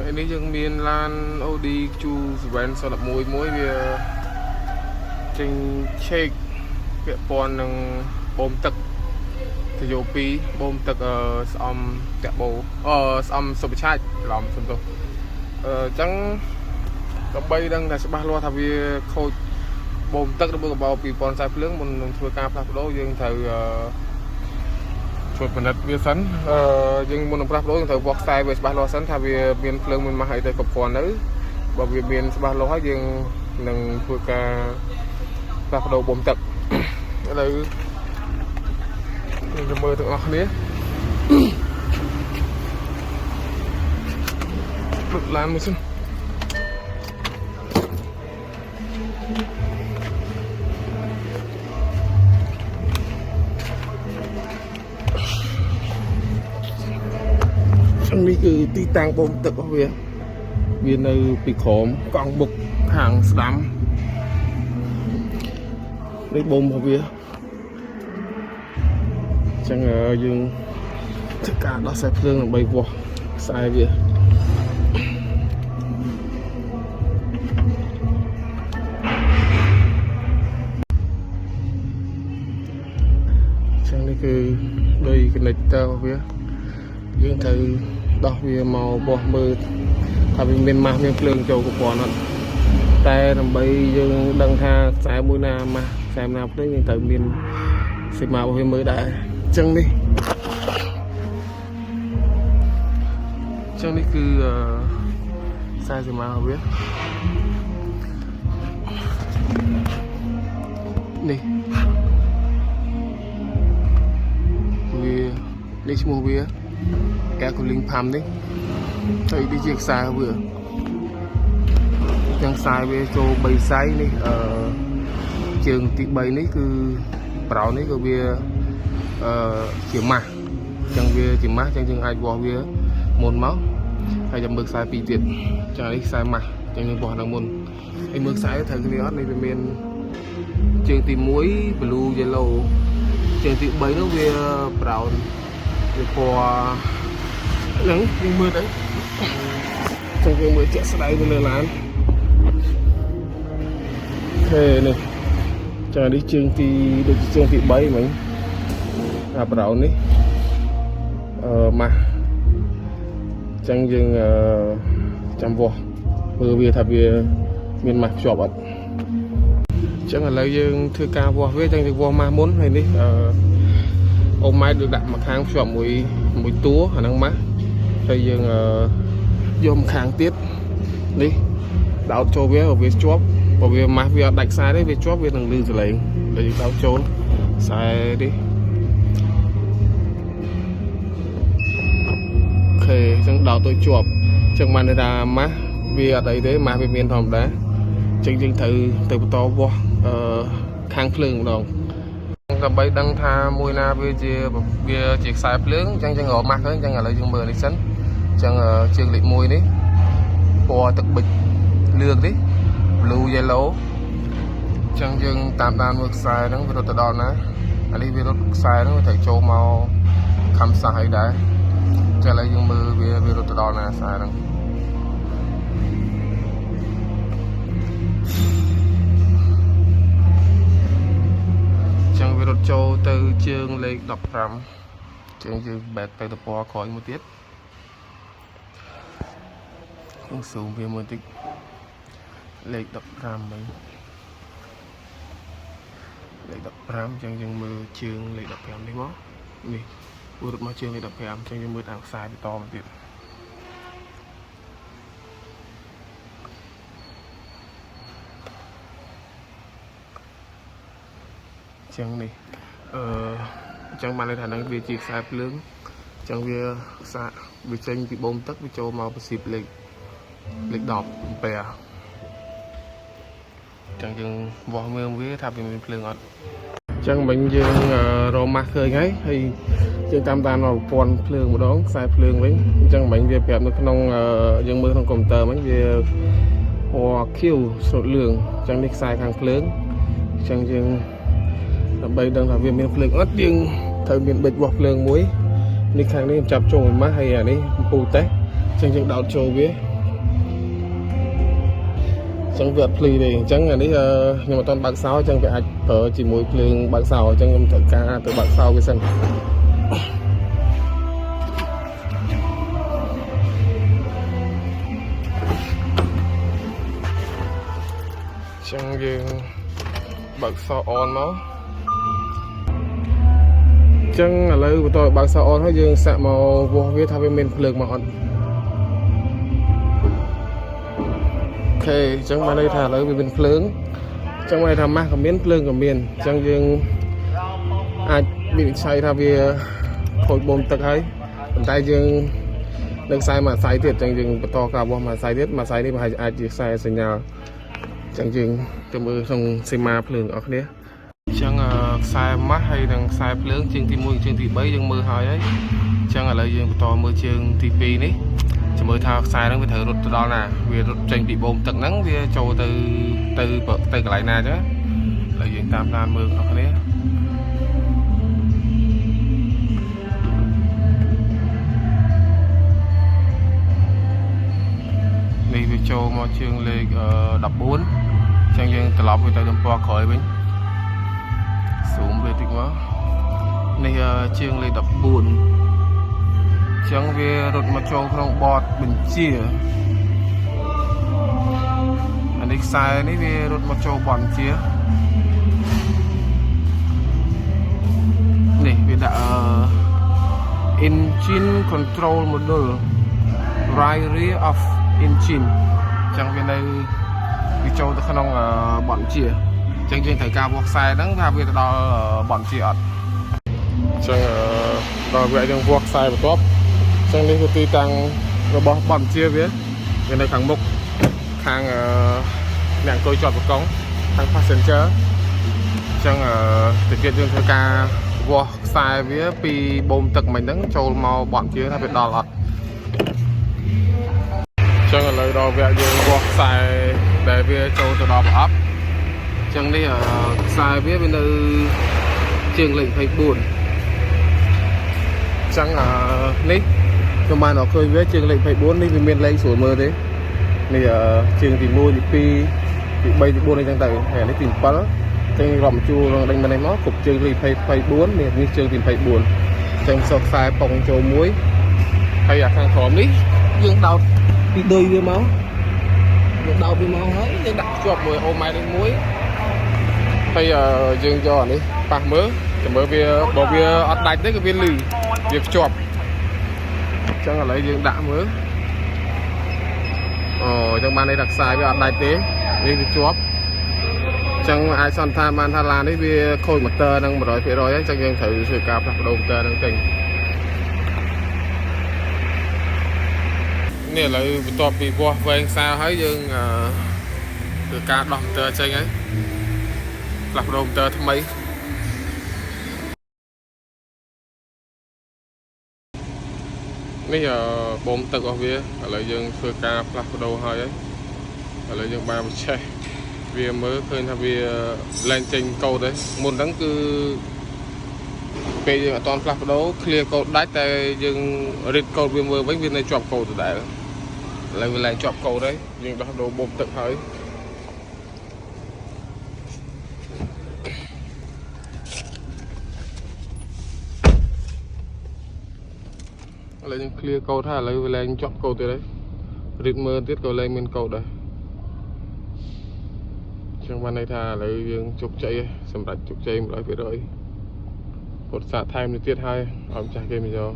នេះយើងមានឡាន Audi Q7 សន្លឹកមួយវាចេញឆេកពាក់ព័ន្ធនឹងបូមទឹកទៅយកពីបូមទឹកស្អំតាក់បោស្អំសុបឆាច់ច្រឡំសំទោសអញ្ចឹងដើម្បីដឹងថាច្បាស់លាស់ថាវាខូចបូមទឹករបស់កបោពីប៉ុនខ្សែភ្លើងមុននឹងធ្វើការផ្លាស់ប្ដូរយើងត្រូវជួយពិនិត្យវាសិនយើងមុននឹងផ្លាស់ប្ដូរយើងត្រូវវាស់ខ្សែវាច្បាស់លាស់សិនថាវាមានភ្លើងមានម៉ាស់អីទៅគ្រប់គ្រាន់ទៅបើវាមានច្បាស់លាស់ហើយយើងនឹងធ្វើការផ្លាស់ប្ដូរបូមទឹកឥឡូវយើងមើលទាំងអស់គ្នាលុបឡានមួយសិននេះគឺទីតាំងបូមទឹករបស់វានៅពីក្រោមកង់មុខខាងស្ដាំនេះបូមរបស់វាអញ្ចឹងយើងធ្វើការដោះខ្សែភ្លើងដើម្បីវាស់ខ្សែវាចឹងនេះគឺដោយ connector របស់វាយើងត្រូវដោះវាមកវាស់មើលថាវាមានម៉ាស់មានភ្លើងចូលគ្រប់គ្រាន់អត់តែដើម្បីយើងដឹងថាខ្សែមួយណាម៉ាស់ខ្សែណាភ្លើងយើងត្រូវមានសេម៉ារបស់វាមើលដែរអញ្ចឹងនេះគឺខ្សែសេម៉ារបស់វានេះឈ្មោះវាកែកូលីងផាំនេះហើយនេះជាខ្សែវាទាំងខ្សែវាចូល3ខ្សែនេះជើងទី3នេះគឺប្រោនេះក៏វាជាម៉ាស់អញ្ចឹងវាជាម៉ាស់អញ្ចឹងយើងអាចវាស់វាមុនមកហើយចាំមើលខ្សែ2ទៀតអញ្ចឹងនេះខ្សែម៉ាស់អញ្ចឹងយើងវាស់នៅមុនហើយមើលខ្សែត្រូវគ្នាអត់នេះវាមានជើងទី1 blue yellow ជើងទី3នោះវាប្រោនវាពណ៌ហ្នឹងយើងមើលទៅចឹងយើងមើលជាក់ស្ដែងទៅលើឡានអូខេនេះចានេះជើងទីដូចជាជើងទី3មិញអាប្រោននេះម៉ាស់ចឹងយើងចាំវាស់មើលវាថាវាមានម៉ាស់ភ្ជាប់អត់ចឹងឥឡូវយើងធ្វើការវាស់វាចឹងយើងវាស់ម៉ាស់មុនហើយនេះអូម៉ែតយើងដាក់មកខាងភ្ជាប់មួយតួអាហ្នឹងម៉ាស់ហើយយើងយកម្ខាងទៀតនេះដោតចូលវាជាប់បើវាម៉ាស់វាអត់ដាច់ខ្សែទេវាជាប់វានឹងលឺសលេងដូចយើងដោតចូលខ្សែនេះអូខេអញ្ចឹងដោតទៅជាប់អញ្ចឹងបានន័យថាម៉ាស់វាអត់អីទេម៉ាស់វាមានធម្មតាអញ្ចឹងយើងត្រូវទៅបន្តវាស់ខាងភ្លើងម្ដងដើម្បីដឹងថាមួយណាវាជាខ្សែភ្លើងអញ្ចឹងយើងរកម៉ាស់ឃើញអញ្ចឹងឥឡូវយើងមើលនេះសិនអញ្ចឹងជើងលេខ1នេះពណ៌ទឹកប៊ិចលឿងនេះ blue yellow អញ្ចឹងយើងតាមដានមើលខ្សែហ្នឹងវារត់ទៅដល់ណាអានេះវារត់ខ្សែហ្នឹងវាត្រូវចូលមកខំសាស់អីដែរអញ្ចឹងឥឡូវយើងមើលវារត់ទៅដល់ណាខ្សែហ្នឹងវារត់ចូលទៅជើងលេខ15ជើងយើងបែកទៅពណ៌ក្រោយមួយទៀតខ្ញុំស៊ូមវាមួយតិចលេខ15ហ្នឹងលេខ15អញ្ចឹងយើងមើលជើងលេខ15នេះមកនេះវារត់មកជើងលេខ15អញ្ចឹងយើងមើលតាមខ្សែបន្តមកទៀតអញ្ចឹងនេះអញ្ចឹងបានន័យថាហ្នឹងវាជាខ្សែភ្លើងអញ្ចឹងវាចេញពីបូមទឹកវាចូលមកប្រស៊ីបលេខ10អំពែអញ្ចឹងយើងវាស់មើលវាថាវាមានភ្លើងអត់អញ្ចឹងមិញយើងរកម៉ាស់ឃើញហើយយើងតាមដានមកប្រព័ន្ធភ្លើងម្ដងខ្សែភ្លើងវិញអញ្ចឹងមិញវាប្រាប់នៅក្នុងយើងមើលក្នុងកុំព្យូទ័រមិញវាពណ៌ខៀវស្រោតលឿងអញ្ចឹងនេះខ្សែខាងភ្លើងអញ្ចឹងយើងដើម្បីដឹងថាវាមានភ្លើងអត់យើងត្រូវមានប៊ិចវាស់ភ្លើងមួយនេះខាងនេះចាប់ចូលមួយម៉ាស់ហើយអានេះកំពូលតេស្តអញ្ចឹងយើងដោតចូលវា chẳng vượt pli đi chẳng là đấy nhưng mà toàn bạc sáu chẳng phải ai thở chỉ mùi pli bạc sáu chẳng em thở ca từ bạc sáu cái sân chẳng dừng bạc sáu on máu chẳng là lấy của tôi bạc sáu on hết dừng sạ màu vô viết thay bên pli mà on ok chẳng mà đây thả lấy bên pli chẳng may tham mát của miếng pli của miền chẳng dừng ai bị say thay vì hồi bồn tật ấy tay dừng đừng sai mà sai thiệt chẳng dừng to cả bo mà sai thiệt mà sai đi mà ai chỉ sai sinh nhờ chẳng dừng từ mưa xong xem ma phượng ở đây chẳng sai mắt hay đằng sai phượng chương thì mưa chương thì bấy dừng mưa hỏi ấy chẳng là lấy dừng to mưa chương thì pi đấy chỉ mới thao sai nó mới thử rụt đó nè vì rụt tranh bị bồn tật nắng vì trâu từ cái lại nè chứ lấy dừng tam lan mưa ở đây đi về châu mà chương lên đập 4 chẳng dừng từ lọc về tới đâm qua khỏi bên xuống về thì quá này chương lên đập 4 chẳng về rụt mà châu không bọt bình chia anh đi sai này về rụt mà châu bọt chia này về đã engine control module right rear of engine chẳng bên đây đi châu tôi không bọn chia chẳng trên thời cao buộc xe đắng ra bây giờ đó bọn chia chẳng đòi vậy đang buộc xe một top chẳng đi tôi tăng rồi bọn chia biết bên đây thằng mục hàng nàng tôi chọn một cống thằng passenger chẳng thực hiện trên thời cao buộc xe với pi bom tật mình đắng châu màu bọn chia là việc đò lọt chẳng là lời đò vẽ dương buộc xài để về châu từ đò ấp chẳng đi xài biết bên đây trường lệnh phải buồn chẳng là nít cho mà nó khơi với trường lệnh phải buồn đi vì miền lấy sủa mơ đấy này trường thì mua thì pi thì bay thì buồn này chẳng tại hè lấy tìm phá chẳng lòng chua đánh bên này nó cục trường lệnh phải buồn này như trường tìm phải buồn chẳng sọc xài phòng châu muối hay là thằng khóm đi dương đau bị đôi với máu đầu bị máu hết nhưng đặt chuột mùi ô mai đến muối bây giờ dương cho đi bạc mớ bởi vì bỏ vì ọt đánh đấy cái viên lì việc chuột chẳng là lấy dương đã mớ trong ban đây đặt sai với ọt đánh tế đi việc chuột chẳng ai son tham man tha lan đấy vì khôi một tơ đang một rồi phía rồi ấy chẳng dương thử sự cạp là đầu tơ đang tình nè lại tọt bị vua về sao thấy dương từ ca đòn tơ chơi ấy lập đồ tơ tham mấy bây giờ bom tự ở phía lại dương phơi ca lập đồ hơi ấy lại dương ba một chơi vì mới khơi tham vì lên trình câu đấy muốn đắng cứ bây giờ toàn lập đấu clear câu đáy tay dương rít câu viên mưa với viên này chọn câu từ đại lại chọn câu đấy nhưng đó đồ bom tự hơi lại những clear câu thà lấy lên chọn câu từ đấy rít mưa tiết câu lên bên câu đây trong ban này thà lấy dương chụp chạy sầm rạch chụp chạy một loại phía rồi một xạ time tiết hai ông chạy game bây giờ